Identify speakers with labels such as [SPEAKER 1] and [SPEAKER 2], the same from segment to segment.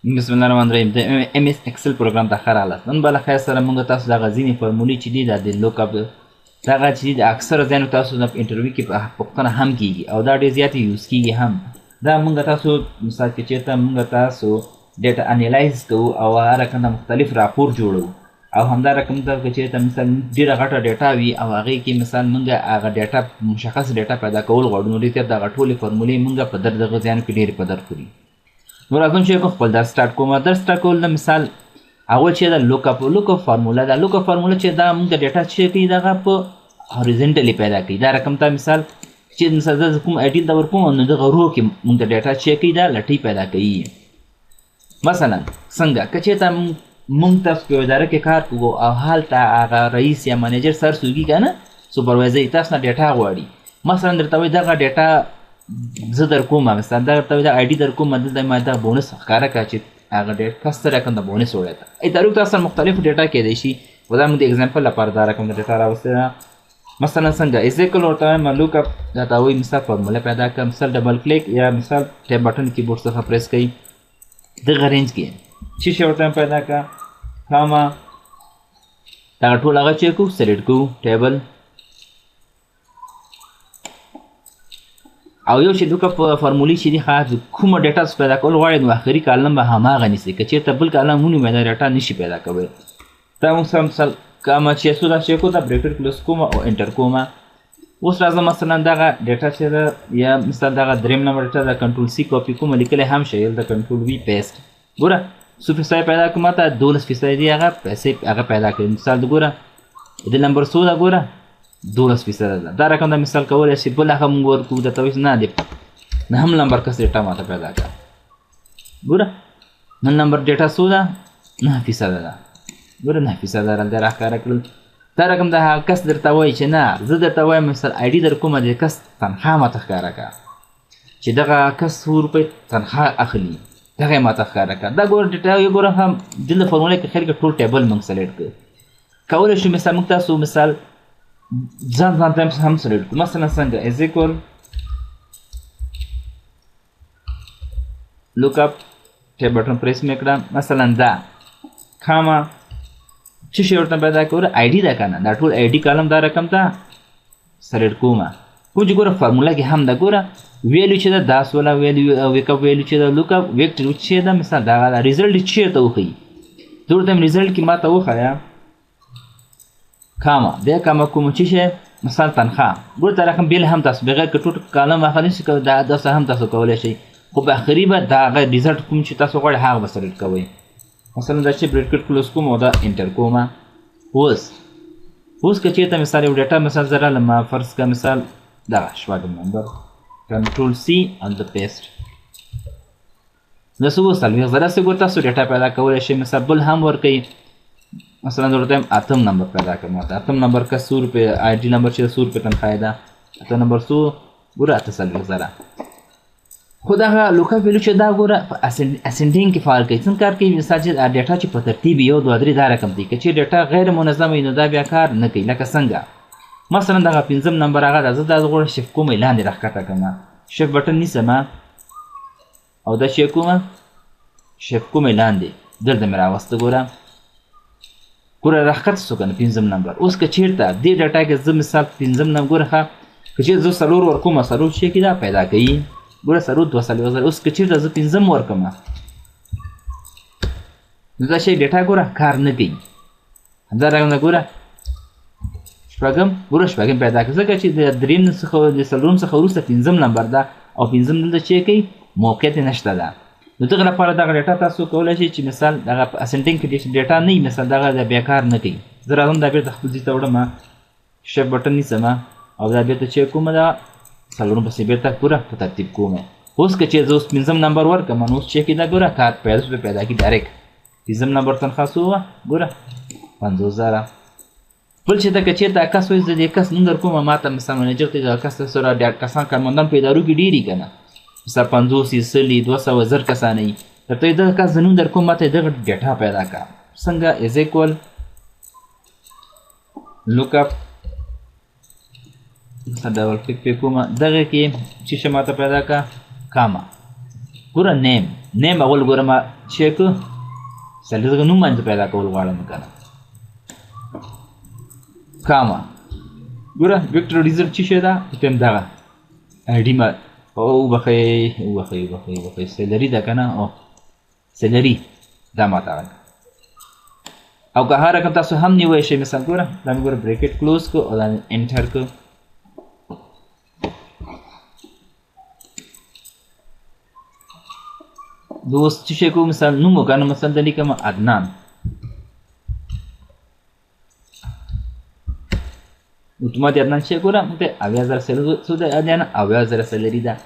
[SPEAKER 1] بسم الله الرحمن الرحیم. د ام اس ایکسل پروګرام ته ښه راغلاست. نن بله خیر سره موږ تاسو دغه ځینې فورمولې چې دي د لوک اپ دغه چې دي د اکثره ځایونو تاسو د انټرویو کې پوښتنه هم کیږي او دا ډېر زیات یوز کیږي هم. دا موږ تاسو مثال کې چېرته موږ تاسو ډیټا انالایز کوو او هر رقم د مختلف راپور جوړوو او همدا رقم ته که چېرته مثلا ډېره غټه ډیټا وي او هغې کې مثال موږ هغه ډیټا مشخص ډیټا پیدا کول غواړو نو ډېر دغه ټولې فورمولې موږ په دغه ځایونو کې ډېرې په در خوري. نو راځم چې خپل درس سټارټ کوم. درس سټارټ کول د مثال اول چې د لوک اپ فارموله ده. لوک اپ فارموله چې دا موږ د ډیټا چې کوي دغه په هوریزنټلی پیدا کوي. دا رقم ته مثال چې مثال زه کوم آی ډي ته ورکوم نو دغه رو کې موږ د ډیټا چې کوي دا لټۍ پیدا کوي. مثلا څنګه که چېرته موږ تاسو په یوه اداره کې کار کوو او هلته هغه رئیس یا منیجر سر سوګي که نه سوپروایزر تاسو نه ډیټا غواړي. مثلا درته وایي دغه ډیټا زه در کوم مثلا درته وایي دا آی ډي در کوم دلته ما دا بونس ښکاره کړه چې هغه ډېر کس څه رقم د بونس وړی ده. ادارو کې تاسو مختلفو ډیټا کیدای شي خو دا موږ د اګزامپل لپاره دا رقم د ډیټا راوستې ده. مثلا څنګه ایزیکل ورته وایم لوک اپ درته وایي مثال فارموله پیدا کړه. مثال ډبل کلیک یا مثال ټیب بټن کیبورډ څخه پریس کوي دغه رینج کې چې شی ورته پیدا کړه کاما دغه ټول هغه چې کوو سلیکټ کوو ټیبل او یو چې لوک اپ فارمولې چې دي خاص کومه ډیټا پیدا کول غواړي نو آخري کالم به هماغه نیسي. که چېرته بل کالم ونیمئ دا ډیټا نشي پیدا کولی. دا موږ سره مثال کاما چې څو دا چې کوو دا بریکټ کلوز کوم او انټر کوم. اوس راځم مثلا دغه ډیټا چې ده یا مثال دغه دریم نمبر ډیټا د کنټرول سی کاپي کومه لیکلی هم شي د کنټرول وي پیسټ. ګوره څو فیصده پیدا کړم ماته 12% دي هغه پیسې هغه پیدا کړي. مثال د ګوره د نمبر څو ده ګوره 12% ده. دا رقم د مثال کولی شي بل هغه موږ ورکوو درته وایي نه دی نهم نمبر کس ډیټا ماته پیدا کړه. ګوره نن نمبر ډیټا څو ده 9% ده. ګوره 9% دلته راښکاره کړل. دا رقم د هغه کس درته وایي چې نه زه درته وایم مثال آی ډي در کومه د کس تنخوا ماته ښکاره کړه چې دغه کس 100 روپۍ تنخوا اخلي دغه یې ماته ښکاره کړه. دا ګوره ډیټا یو ګوره هم دلته فارموله کې خیر کې ټول ټیبل موږ سلیکټ کړو. کولی شو مثال موږ تاسو مثال ځان ته هم سلیکټ کړو. مثلا څنګه از ایکول لوک اپ ټیب بټن پریس مې کړه. مثلا دا کاما چې شی ورته پیدا کړو آی ډي ده که نه دا ټول آی ډي کالم دا رقم ته سلیکټ کوم. کوم چې ګوره فارموله کې هم ده ګوره ویلیو چې ده دا سوله ویلیو ویک اپ ویلیو چې ده لوک اپ ویکټر چې ده مثال دغه ریزلټ چېرته وښیي زه ورته یم ریزلټ کې ماته وښیه کاما بیا کاما کوم چې شی مثال تنخوا ګوره دا رقم بیل هم تاسو بغیر که ټوټ کالم اخلی شي دا داسې هم تاسو کولی شئ خو په آخري به د هغه ریزلټ کوم چې تاسو غواړئ هغه به سلیکټ کوئ. مثلا دا چې بریکټ کلوز کوم او دا انټر کوم. اوس که چېرته مثال یو ډیټا مثال زه راغلم فرض که مثال دغه شپږم نمبر کنټرول سی ان د پیسټ دا څه وڅلوېښت زره داسې ګوره تاسو ډیټا پیدا کولی شئ. مثال بل هم ورکوي مثلا زه ورته یم اتم نمبر پیدا کړم ماته اتم نمبر که 100 روپۍ آی ډي نمبر چې 100 روپۍ تنخوا ده اتم نمبر څو ګوره 48 زره. خو دغه لوک اپ ویلو چې دا ګوره په اسنډینګ کې فعال کوي. څنګه کار کوي مثال چې ډیټا چې په ترتیب 1 2 3 دا رقم دی. که چې ډیټا غیر منظم وي نو دا بیا کار نه کوي. لکه څنګه مثلا دغه 5م نمبر هغه ده زه دا غواړم شیفټ کوم لاندې راښکته کړم شیفټ بټن نیسم او دا چې کوم شیفټ کوم لاندې دلته مې راوسته ګوره راښکته شو که نه 5م نمبر. اوس که چېرته دې ډیټا کې زه مثال 5م نمبر ګوره ښه که چېرته زه 4 ورکوم 4 چې کې دا پیدا کوي ګوره 4 اوس که چېرته زه 5م ورکړم نو دا شی ډیټا ګوره کار نه کوي. همدا رقم ده ګوره شپږم پیدا کړه ځکه چې د درېیم څخه د څلورم څخه وروسته 5م نمبر ده او 5م دلته چې کوي موقعیت نشته ده. نو دغه لپاره دغه ډیټا تاسو کولی شئ چې مثال دغه په اسنډینګ کې ډیټا نه وي مثال دغه د بیا کار نه کوي. زه راځم دا بېرته خپل ځای ته وړم شیفټ بټن نیسم او دا بېرته چې کومه ده څلورم پسې بېرته پوره په ترتیب کوم. اوس که چې زه اوس 5م نمبر ورکړم نو اوس چې کې ده ګوره کار پیدا کړي ډایرکټ 5م نمبر تنخوا څو وه ګوره 50000. بل چې ده که چېرته کس وایي زه دې کس نوم در کومه ماته مثال منیجر ته دغه کس سره ډېر کسان کارمندان په ادارو کې ډېر وي که نه مثال 50 100 200 زر کسان وي درته وایي دغه کس د نوم در کوم ماته دغه ډیټا پیدا کړه. څنګه از ایکول لوک اپ ډبل کلیک پې کوم دغه کې چې شی ماته پیدا کړه کاما ګوره نیم نیم اول ګوره ما چیک سیلري دغه نوم باندې پیدا کول غواړم کنه کاما ګوره ویکټور ریزلټ چې شي دا تم دغه آی ډي ما او بخې سیلري دا کنه او سیلري دا ما تا او که هر رقم تاسو هم نیوي شي مثال ګوره دا مې ګوره بریکټ کلوز کو او دا انټر کو دوست چې شي کو مثال نوم وکنه مثال د لیکم عدنان اتومات عدنان چې ګوره مته 80000 سیلري ده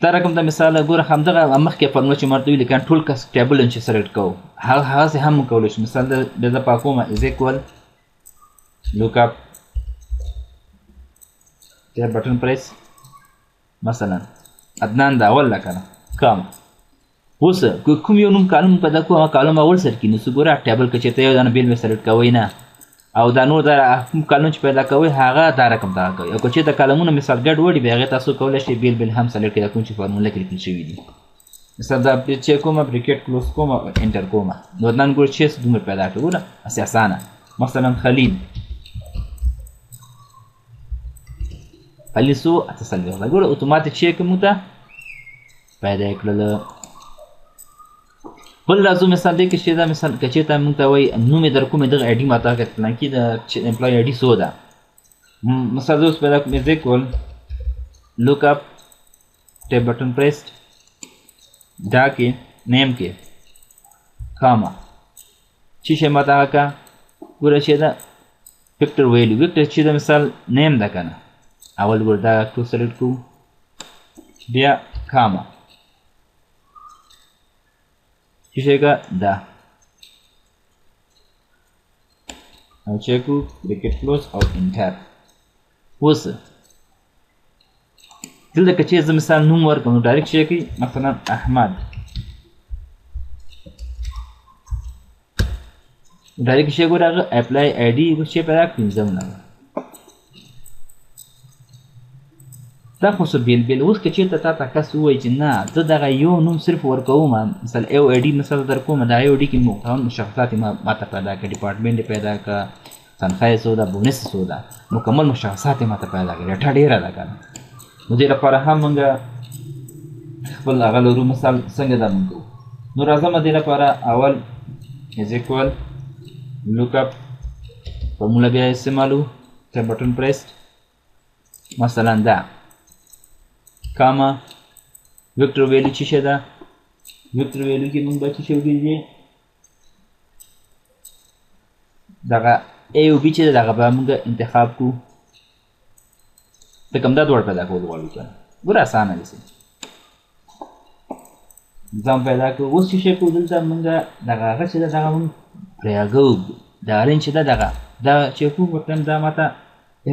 [SPEAKER 1] دا رقم د مثال ګوره همدغه مخکې فارموله چې مرته ویل کنټرول کس ټیبل ان چې سلیکټ کوو هغه هم کولای شو مثال د پاکوما از ایکوال لوک اپ ټیب بٹن پریس مثلا عدنان دا اول لکنه کام اوس کوم یو نوم کالم پیدا کوو هغه کالم اول سر کې نو ګوره ټیبل کې چې ته یو دانه بیل مې سلیکټ کوی نه او دا نور دا کوم کالم چې پیدا کوي هغه دا رقم دا کوي او چې د کالمونو مثال ګډ وډي به هغه تاسو کولای شئ بیل هم سلیکټ کړئ کوم چې فارموله کې لیکل شوی دي مثال دا چې کومه بریکټ کلوز کومه انټر کومه نو نن ګور چې دومره پیدا کړو اساس اسانه مثلا خلیل سو اتصل دا ګور اتوماتیک شي کوم ته پیدا کړل بل راځو مثال دی کې چې دا مثال کچې ته مونږ ته وایي نوم یې در کومې دغه آی ډي ماته کتل کې د امپلای آی ډي سو ده مثال اوس پیدا کوم از ایکوال لوک اپ ټیب بٹن پریسډ دا کې نیم کې کاما چې شي ماته کا ګوره چې دا ویکټر ویلو ویکټر چې دا مثال نیم ده کنه اول ګور دا ټو سلیکټ کو بیا کاما شيء دا او چیکو بریکټ کلوز او انټر اوس دلته که چې مثال نوم ورکوم نو ډایرکټ شي کوي مثلا احمد ډایرکټ شي ګور هغه اپلای آی ډي چې پیدا کړم نه دا خو څه بیل اوس که چېرته تا ته کس ووایي چې نه زه دغه یو نوم صرف ورکوم مثلا یو آی ډي مثلا در کوم دا یو ډي کې مشخصات یې ماته پیدا کړه ډپارټمنټ یې پیدا کړه تنخواه یې څو ده بونس یې څو ده مکمل مشخصات یې ماته پیدا کړه ډېټه ډېره ده که نه نو دې لپاره هم موږ خپل هغه لرو مثال څنګه دا موږ کوو نو راځم دې لپاره اول از ایکوال لوک اپ فارموله بیا استعمالو ټیب بٹن پریسډ مثلا دا کاما ویکټر ویلو چې شه ده ویکټر ویلو کې موږ به چې شو کېږي دغه ا او بي چې دغه به موږ انتخاب کو ته کوم دا ډول پیدا کول غواړو کنه ګوره اسانه دي ځم پیدا کو اوس چې شو دلته موږ دغه هغه چې دغه موږ پرېږو دا رینج چې دغه دا چې کوم وکړم دا ماته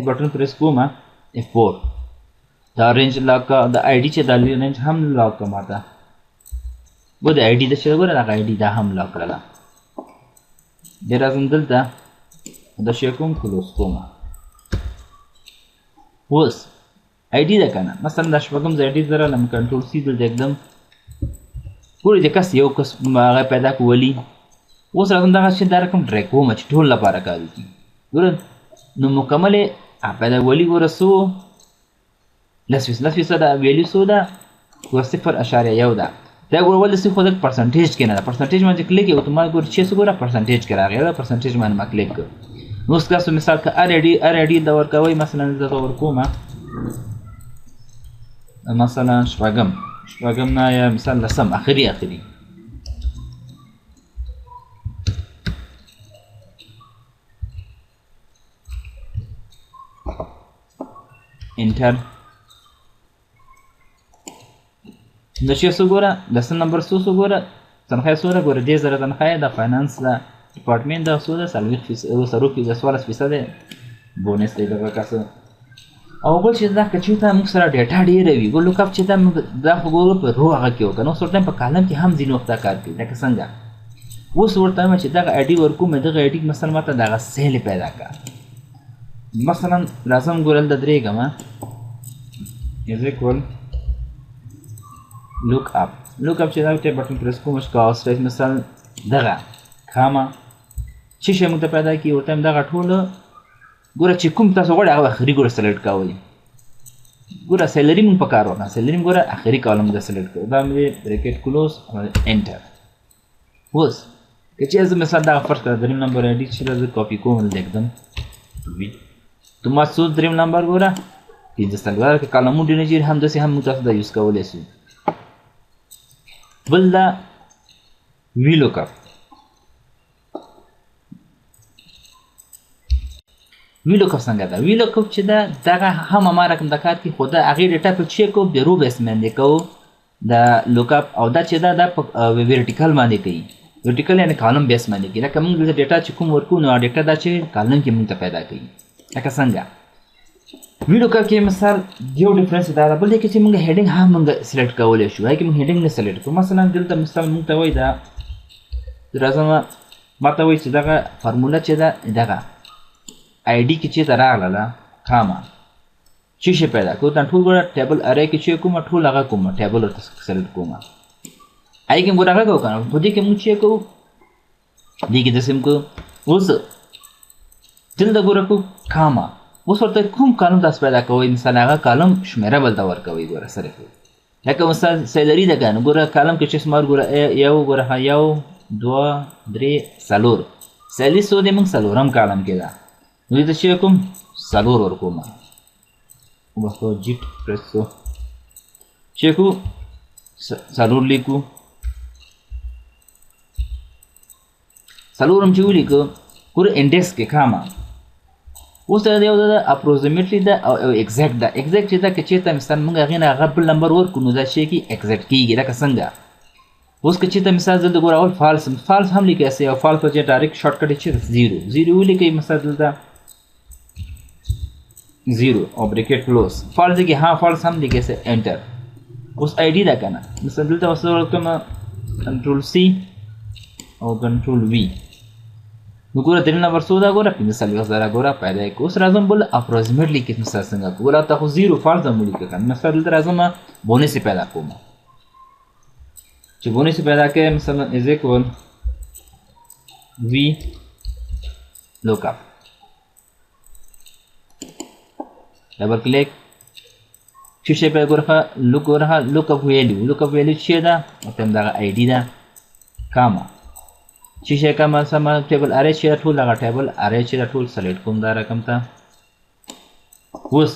[SPEAKER 1] بټن پریس کوم F4 دا رینج لاک د آی ډي چې دا رینج هم لاک ماته و د آی ډي د چې ګوره دا آی ډي دا هم لاک کړله بیا راځم دلته دا شی کوم کلوز کوم اوس آی ډي ده که نه مثلا دا شپږم ځای آی ډي زره لم کنټرول سی دلته एकदम ګورې د کس یو کس هغه پیدا کولی اوس راځم دغه چې دا رقم ډرېګ کوم چې ټول لپاره کار وکړي ګوره نو مکمل یې پیدا کولی ګوره څو لس فیصده ویلیو څو ده ګوره 0.1 ده دا ګوره ولې خو د پرسنټیج کې نه ده پرسنټیج باندې کلیک یې اتومات ګوره چې څه ګوره پرسنټیج کې راغلی دا پرسنټیج باندې ما کلیک کړ نو اوس تاسو مثال که ار آی ډي د ورکوئ مثلا زه ورکوم مثلا شپږم نه یا مثال لسم اخري انټر د چې څو ګوره لسم نمبر څو ګوره تنخواه څو ده ګوره 10,000 تنخواه د فاینانس د ډپارټمنټ د څو ده 14% بونس دی دغه کسه او بل چې دا که چېرته موږ سره ډیټا ډېره وي ګور لوک اپ چې دا خو ګوره په رو هغه کې وکړه نو اوس ورته په کالم کې هم ځینې وخت دا کار کوي لکه څنګه اوس ورته وایم چې دغه آی ډي ورکوم دغه آی ډي مثلا ماته دغه سیل پیدا کړه مثلا راځم ګوره دلته درېږم از ایکوال look up لوک اپ چې دا ټیپ بټن پریس کوم کاست ریس مثال دغه کاما چې شی موږ ته پیدا کی ورته دغه ټول ګوره چې کوم تاسو غواړئ هغه اخري ګوره سلیکټ کوئ ګوره سیلری مونږ په کار وکړه سیلری ګوره اخري کالم د سلیکټ کړو دا مې بریکټ کلوز انټر اوس که چې زه مثال دغه فرض کړه دریم نمبر ایډیټ چې زه کاپي کوم لیکدم تو ما څو دریم نمبر ګوره پنځه څلور که کالمونه ډېر نه هم داسې هم موږ تاسو دا یوز کولی شو بل دا وی لوک اپ وی لوک اپ څنګه ده وی لوک اپ چې ده دغه هم همه رقم د کار کې خو د هغې ډیټا په چیک کوو د رو بیس باندې کوو د لوک اپ او دا چې ده دا په ورټیکل باندې کوي ورټیکل یعنې کالم بیس باندې کوي لکه موږ دلته ډیټا چې کوم ورکوو نو ډیټا دا چې کالم کې موږ ته پیدا کوي لکه څنګه وی لوک اپ کې مثال یو ډیفرنس دا ده بل دی چې موږ هیډینګ هم موږ سلیکټ کولی شو هغې کې موږ هیډینګ نه سلیکټ کړو مثلا دلته مثال موږ ته وایي دا راځه ما ته وایي چې دغه فارموله چې ده دغه آی ډي کې چې ته راغله کاما چې شی پیدا کړو دا ټول ګوره ټیبل ارې کې چې کومه ټول هغه کومه ټیبل ورته سلیکټ کومه آی کې موږ هغه کوو که نه په دې کې موږ چې کوو دې کې داسې موږ اوس دلته ګوره کوو کاما اوس ورته کوم کالم تاسو پیدا کوئ مثال هغه کالم شمیره بل ته ورکوئ ګوره صرف لکه مثال سیلري ده که نه ګوره کالم کې چې شمار ګوره یو ګوره یو دوه درې څلور سیلري څو دی موږ څلورم کالم کې ده نو دې ته چې کوم څلور ورکوم وبخښه جیټ پریس کو چې کو څلور لیکو څلور هم چې ولیکو ګوره انډیکس کې کاما اوس دا یو د اپروکسیمیټلی ده او ایگزیکټ ده ایگزیکټ چې ده که چېرته مثال موږ هغې نه هغه بل نمبر ورکړو نو دا شی کې ایگزیکټ کېږي لکه څنګه اوس که چېرته مثال دلته ګوره اول فالس هم لیکلی سئ او فالس په ځای ډایرکټ شارټ کټ یې چېرته زیرو ولیکئ مثال دلته زیرو او بریکټ کلوز فالس کې ها فالس هم لیکلی سئ انټر اوس آی ډي ده که نه مثال دلته اوس ورکړم کنټرول سی او کنټرول وي نو ګوره دریم نمبر څو ده ګوره پنځه څلوېښت زره ګوره پیدا یې کړو اوس راځم بل اپروکسیمیټلی کې مثال څنګه کوو ګوره هلته خو زیرو فالس هم ولیکه که نه مثال دلته راځم بونس یې پیدا کوم چې بونس یې پیدا کړی مثلا از ایکول وی لوک اپ ډبل کلیک چې شی پیدا ګوره لوک اپ ویلیو چې ده ورته همدغه آی ډي ده کاما چې شی کاما سمه ټیبل ارې چې ده ټول هغه ټیبل ارې چې ده ټول سلیکټ کوم دا رقم ته اوس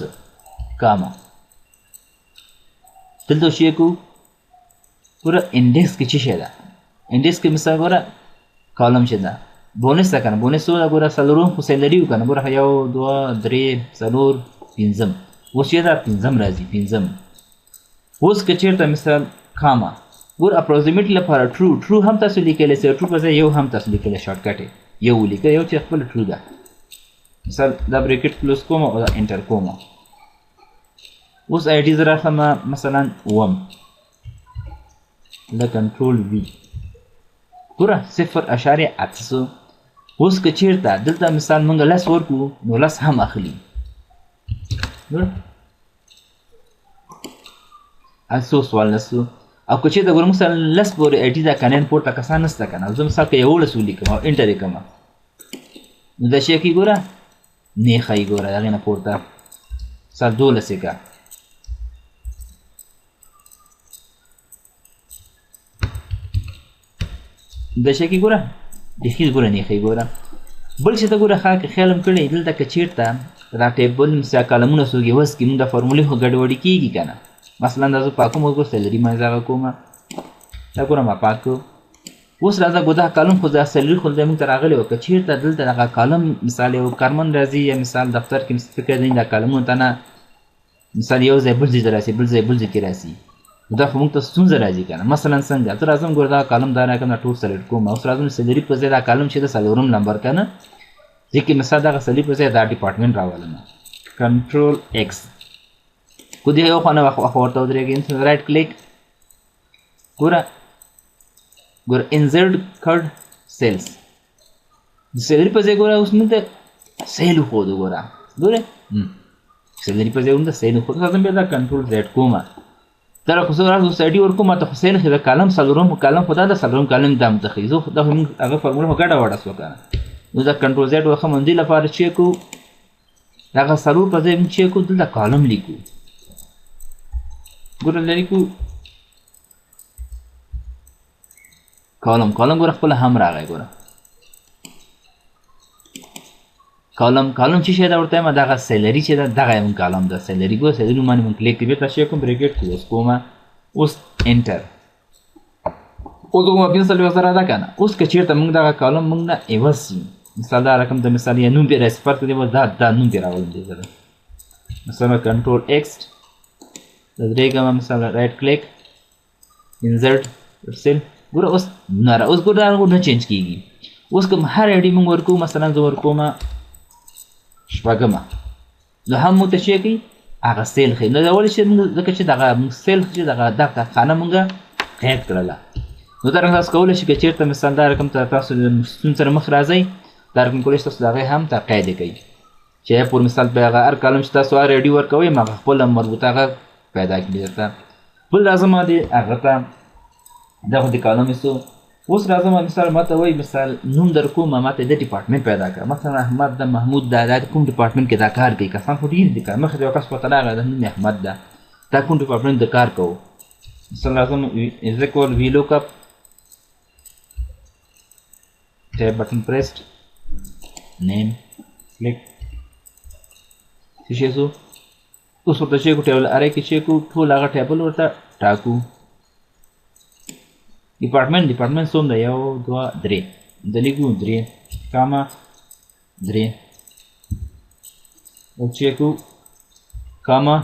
[SPEAKER 1] کاما دلته شی کوو ګوره انډیکس کې چې شی ده انډیکس کې مثال ګوره کالم چې ده بونس ده که نه بونس څو ده ګوره څلورم خو سیلري وو که نه ګوره یو دوه درې څلور پنځم اوس چې ده پنځم راځي پنځم اوس که چېرته مثال کاما ګور اپروکسیمیټلی لپاره ټرو هم تاسو لیکلی سئ ټرو په ځای یو هم تاسو لیکلی شارټ کټ یو ولیکئ یو چې خپله ټرو ده مثال دا بریکټ کلوز کوم او دا انټر کوم اوس آی ډي زه راخلم مثلا اووم د کنټرول وي ګوره 0.8 اوس که چېرته دلته مثال موږ لس ورکړو نو لس هم اخلي ګوره څو څوارلس او که چېرته ګوره موږ سره لس پورې آی ډي دا کنین پورته کسان نشته که نه زه مثال که یولس ولیکم او انټر یې کړم نو دا شی کوي ګوره نه ښایي ګوره د هغې نه پورته مثال 12 یې که د شی کې ګوره بیخي ګوره نه ښایي ګوره بل چې ته ګوره ښه که خیال هم کړی دلته که چېرته دا ټیبل مثال کالمونه څوک یې وس کړي موږ د فارمولې خو ګډوډي کېږي که نه مثلا دا زه پاکوم اوس ګوره سیلري منځ هغه کوم دا ګوره ما پاک کړو اوس راځه ګوره دا کالم خو دا سیلري خو دی موږ ته راغلی وه که چېرته دلته دغه کالم مثال یو کارمن راځي یا مثال دفتر کې فکر دی دا کالمونو ته نه مثال یو ځای بل ځای ته راسي بل ځای کې راسي دا خو موږ ته ستونزه راځي که نه مثلا څنګه زه راځم ګوره دا کالم دا راکړم دا ټول سلیکټ کوم اوس راځم سیلري په ځای دا کالم چې د څلورم نمبر که نه ځکه مثال دغه سیلري په ځای دا ډپارټمنټ راولم کنټرول ایکس خو دې یو خوا نه ورته ودرېږي رایټ کلیک ګوره انزرټ کډ سیلز د سیلري په ځای ګوره اوس موږ ته سیل وښودو ګوره سیلري په ځای موږ ته سیل وښودو راځم بیا دا کنټرول زیډ کوم در خو سره اوس اډي ورکو ماته حسین خو کالم سلورم کالم خدا د سلورم کالم د متخیزو دا هغه فارموله ګډه وډه سو کنه نو دا کنټرول زد وخه مونږ دی لپاره چې کو دا سلور په ځای چې کو د کالم لیکو ګور لیکو کالم ګور خپل هم راغی ګور کالم چې شه دا ورته ما دا سیلری چې دا دغه هم کالم دا سیلری ګور سیلری باندې مونږ کلیک کوي تاسو کوم بریکټ کوو کومه اوس انټر او دغه پنسل وسره دا کنه اوس که چیرته موږ دغه کالم موږ نه ایوسي مثال دا رقم د مثال یا نوم پیرا صفر ته دا نوم پیرا ولې دی زره مثلا کنټرول ایکس د درېګه مثلا رائټ کلیک انسرټ سیل ګور اوس ګور دا نه چینج کیږي اوس کوم هر اډي موږ ورکو مثلا زه ورکوم شپږمه نو هم مو ته شي کوي هغه سیل خې نو دا ولې چې موږ ځکه چې دغه سیل چې دغه خانه موږ قید کړله نو دا رنګ تاسو کولی شئ که چېرته مثال دا رقم ته تاسو د ستون سره مخ راځئ دا رقم کولی شئ تاسو د هغې هم ته قید کوئ چې پر مثال په هغه هر کالم چې تاسو هر اډي ورکوئ هغه خپله مربوطه هغه پیدا کړي درته بل راځم دی هغه ته دغه د کالم ایستو اوس راځم مثال ماته وایي مثال نوم در کوم ماته د ډپارټمنټ پیدا کړه مثلا احمد د محمود دا کوم ډپارټمنټ کې دا کار کوي کسان خو ډېر دي که مخکې د یو کس پته راغی د نوم احمد ده دا کوم ډپارټمنټ د کار کوو مثلا راځم از اکول وی لوک اپ tab button pressed name click څه شو اوس ورته چې کو ټیبل اره کې چې کو ټول هغه ټیبل ورته ټاکو ډپارټمنټ څوم دی 1 2 3 د لیکو 3 کاما 3 او چې کو کاما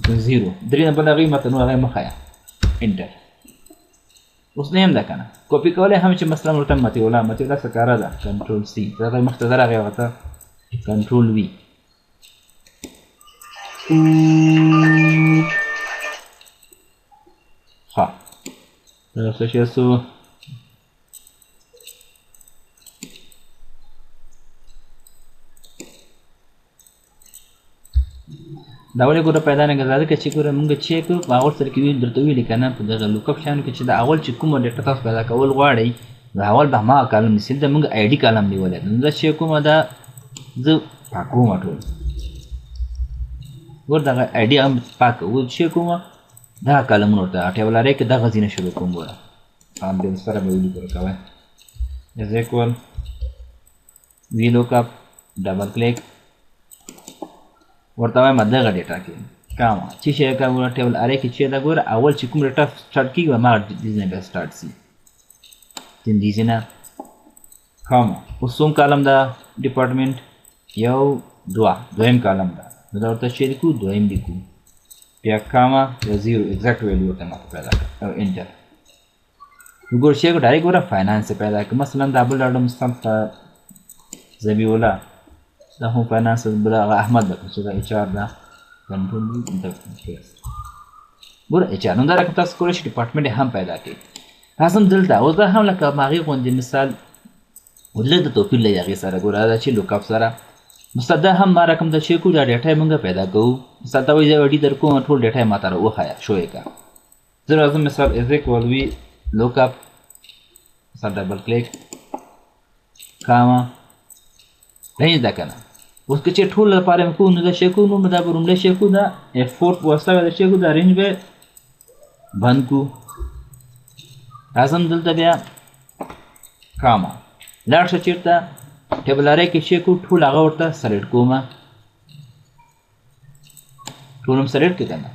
[SPEAKER 1] 0 3 نه بل هغې ماته نو هغې مخه انټر اوس نه هم ده که نه کپي کولی هم چې مثلا ورته متیولا څه کاره ده کنټرول سی دا هغې مخته ده راغی هغه ته کنټرول وي ښه دا څه شی سو دا ولې ګوره پیدا نه ګرځاده که چې ګوره مونږ چیک کړو په اول سره کې ویل درته ویلي که نه په دغه لوکپ شیانو کې چې د اول چې کومه ډیټا تاسو پیدا کول غواړئ د اول به هماغه کالم نیسئ دلته مونږ آی ډي کالم نیولی نو زه چې کومه دا زه پاکومه ټول ګور دغه آی ډي هم پاک و چې کومه دغه کالمونه ورته ټیبلارۍ کې دغه ځینې شروع کوم ګوره هم بل سره به ولیکل کوئ از اکول وی لوک اپ ډبل کلیک ورته وایم دغه ډیټا کې کاما چې شی کوم ټیبل اره کې چې دا ګوره اول چې کوم ډیټا سٹارټ کیږي ما دې نه به سٹارټ سي تین دې نه کاما اوس کوم کالم دا ډپارټمنټ یو دویم کالم دا دا ورته چې لیکو دویم لیکو بیا کاما یا 0 ایگزیکټ ویلیو ورته ما پیدا کړ او انټر وګور چې ډایرکټ ګوره فاینانس پیدا کړ مثلا دا بل ډاډم سم زبیولا دا هم فاینانس بل احمد ده چې دا اچ ار ده کنټرول د ګوره اچ ار نو دا راکته تاسو کولی شئ ډپارټمنټ هم پیدا کړئ لازم دلته اوس دا هم لکه ماغې غوندې مثال ولې د توپیر لري هغې سره ګوره دا چې لوکاپ سره مثال دا هم ما رقم ته چې کو دا ډیټا یې موږ پیدا کوو مثال ته وایي زه وډي در کوم ټول ډیټا یې ما ته راوښایه شو یې که زه راځم مثال از اکول وي لوکاپ مثال ډبل کلیک کاما رینج ده که نه اوس که چې ټول لپاره مې کوو نو دا شی کوو نو دا به لومړی شی کوو دا F4 په واسطه به دا شی کوو دا رینج به بند کوو راځم دلته بیا کاما لاړ شه چېرته ټیبلارۍ کې شی کوو ټول هغه ورته سلیکټ کوم ټول هم سلیکټ کړي که نه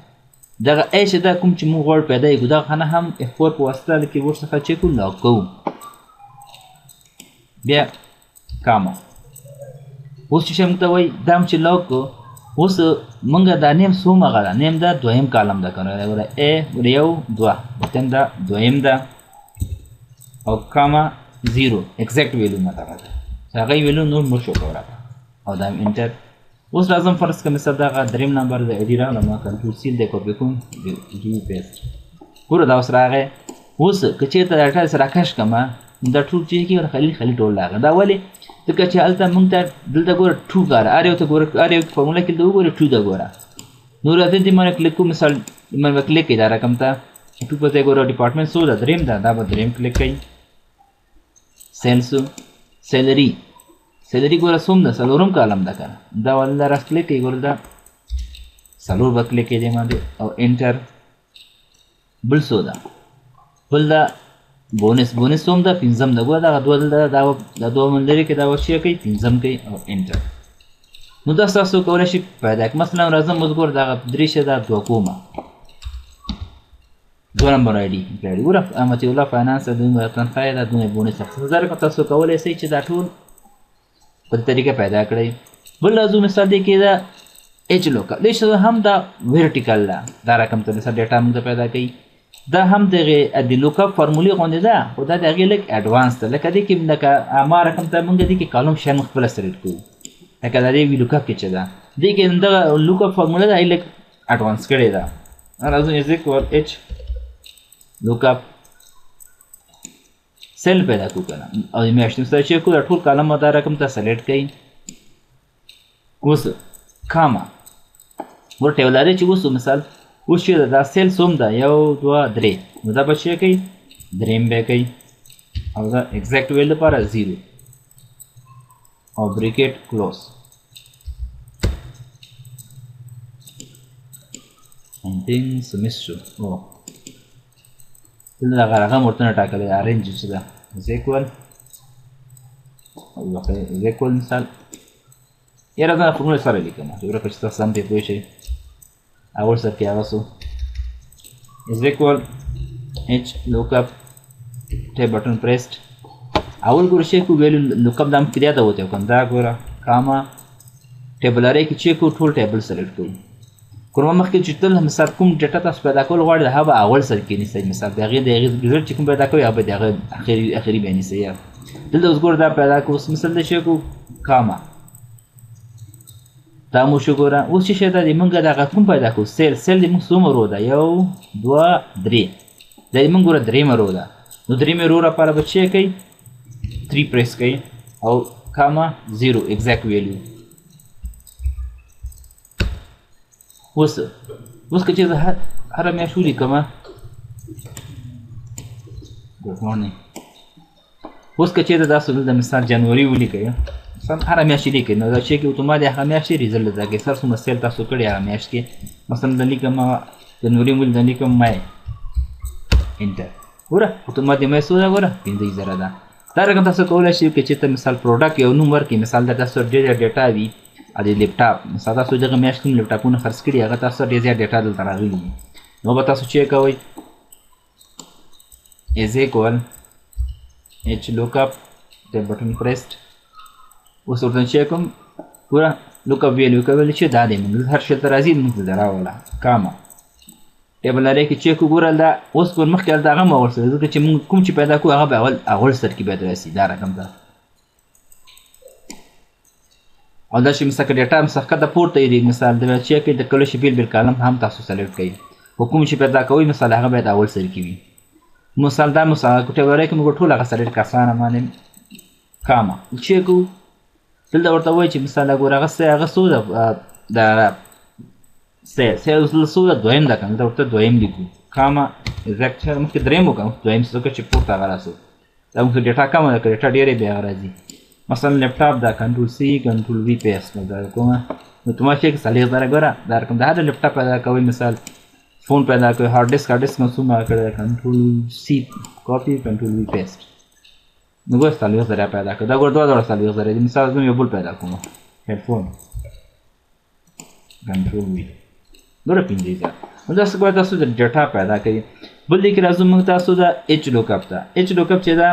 [SPEAKER 1] دغه ای چې دا کوم چې موږ غواړو پیدا یې کړو دغه خانه هم F4 په واسطه د کیبورډ څخه چې کوو لاک کوو بیا کاما اوس چې موږ ته وایي دا هم چې لاک کړو اوس موږ دا نیم څوم هغه ده نیم دا دویم کالم ده که نه ګوره ای ګوره یو دوه وطن دا دویم ده او کاما 0 ایگزیکټ ویلو ما دغه ده هغه ویلو نور مو شو کوه او دا هم انټر اوس راځم فرض که مثال دغه دریم نمبر د اډي راغله ما کنټرول سیل دی کاپي کوم ډي پیسټ ګوره دا اوس راغی اوس که چېرته دا ډیټا سره راکش کړم دا ټول چې کېږي خالي ټول راغی دا ولې ځکه چې هلته موږ ته دلته ګوره ټو کاره هر یو ته ګوره هر یو فارموله کې دلته وګوره ټو ده ګوره نو راځئ دې باندې کلیک کوو مثال من به کلیک دا رقم ته 2 په ځای ګوره ډپارټمنټ څو ده دریم ده دا به دریم کلیک کوي سیلز سیلري ګوره څوم ده څلورم کالم ده کنه دا ولله راس کلیک کوي ګوره دا څلور به کلیک کوي دې باندې او انټر بل څو ده بل دا بونس څوم ده پنځم ده ګوره دغه دوه دا دوه من لرې کې دا وشي کوي پنځم کوي او انټر نو دا تاسو کولی شئ پیدا کړئ مثلا راځم اوس ګوره دغه درېشه ده دوه کومه 2 نمبر آی ډي ګوره احمد الله فاینانس دومره تنخواه ده دومره بونس اخیستل زه کوم تاسو کولی شئ چې دا ټول په دې طریقه پیدا کړئ بل راځو مثال دی کې دا ایچ لوکاپ دې شته هم دا ورټیکل ده دا رقم ته مثلا ډیټا موږ پیدا کوي دا هم دغه د لوکاپ فارمولې غوندې ده خو دا د هغې لږ اډوانس ده لکه دې کې لکه ما رقم ته موږ دې کې کالم شین خپله سلیکټ کوو لکه دا دې وي لوکاپ کې چې ده دې کې دغه لوکاپ فارموله ده هغې لږ اډوانس کړې ده راځو از اکوال ایچ لوکاپ سیل پیدا کو کنه او میاشتې سره چې کو دا ټول کالم دا رقم ته سلیکټ کړئ اوس کاما ور ټیبل لري چې اوس مثال اوس چې دا سیل څوم ده 1 2 3 نو دا به چې کوي دریم به کوي او دا ایگزیکټ ویل لپاره 0 او بریکټ کلوز انټینګ سمسو او دلته هغه مرتنه ټاکلې ارنج چې ده از اکوال او از اکوال مثال یاره دا فورموله سره لیکم چې ورکه چې تاسو هم پې پوه شئ اول سر کې هغه څو از اکوال ایچ لوکاپ ټیب بټن پریسډ اول ګوره چې کو ویلو لوکاپ دا مخکې یاده وته کوم دا ګوره کاما ټیبل ارې کې چې کو ټول ټیبل سلیکټ کوو کومه مخکې چې تل مثال کوم ډیټا تاسو پیدا کول غواړئ د هغه اول سر کې نیسئ مثال د هغې د هغې ریزلټ چې کوم پیدا کوئ هغه به د هغه اخري بیا نیسئ دلته اوس ګوره دا پیدا کړو اوس مثال د شی کو کاما دا مو شو ګوره اوس چې شی دا د موږ دغه کوم پیدا کړو سیل د موږ څومره رو ده 1 2 3 دا د موږ ګوره درېیمه رو ده نو درېیمې رو لپاره به چې کوئ 3 پریس کوئ او کاما 0 ایگزیکټ ویلیو اوس که چې زه هره میاشت ولیکم ګډ مورنینګ اوس که چېرته تاسو دلته مثال جنوري ولیکئ مثلا هره میاشت یې لیکئ نو دا چې کې اتومات هغه میاشت یې ریزلټ درته کوي سر څومره سیل تاسو کړي هغه میاشت کې مثلا د لیکم جنوري مو د لیکم مای انټر ګوره اتومات مای څو ده ګوره 15000 ده دا رقم تاسو کولی شئ که چېرته مثال پروډکټ یو نوم ورکړي مثال د تاسو ډېر ډیټا وي د لیپټاپ مثلا تاسو دغه میاشت کوم لیپټاپونه خرڅ کړي هغه تاسو ډېر زیات ډیټا دلته راغلي دي نو به تاسو چې کوئ از اکوال ایچ لوکاپ د بټن پریسډ اوس ورته چې کوم ګوره لوکاپ ویلیو کولی چې دا دی موږ هر شي ته راځي موږ دلته راوله کاما ټیبل لري کې چې ګوره دا اوس ګور مخکې هلته هغه هم اول سر ځکه چې موږ کوم چې پیدا کوو هغه به اول سر کې باید راسي دا رقم ده او دا چې مثلا که ډیټا مثلا ښکته پورته یې مثال د چې کوي د کولی شي بیل کالم هم تاسو سلیکټ کوئ خو کوم چې پیدا کوئ مثال هغه باید اول سر کې وي مثال دا مثال ټیبل کې موږ ټول هغه سلیکټ کړه اسانه باندې کاما چې کوو دلته ورته وایي چې مثال ګوره هغه څو ده د سیل څو ده دویم ده که نه دلته ورته دویم لیکو کاما ایگزیکټ مخکې دریم وکړم دویم څه چې پورته هغه راسو دا موږ ډیټا کمه ده که ډیټا ډېرې بیا هغه راځي مثلا لیپټاپ دا کنټرول سی کنټرول وی پیسټ نو دا کومه نو تماشې کې صالح زره ګوره دا رقم د هر لیپټاپ پیدا کوي مثال فون پیدا کوي هارد ډیسک نو څومره کړی کنټرول سی کاپي کنټرول وی پیسټ نو ګوره صالح زره پیدا کړه دا ګوره دوه صالح زره دي مثال زه یو بل پیدا کوم هیډفون کنټرول وی ګوره 5000 نو دا څه تاسو د ډیټا پیدا کوي بل دې کې راځو موږ تاسو دا ایچ لوکاپ ته ایچ لوکاپ چې دا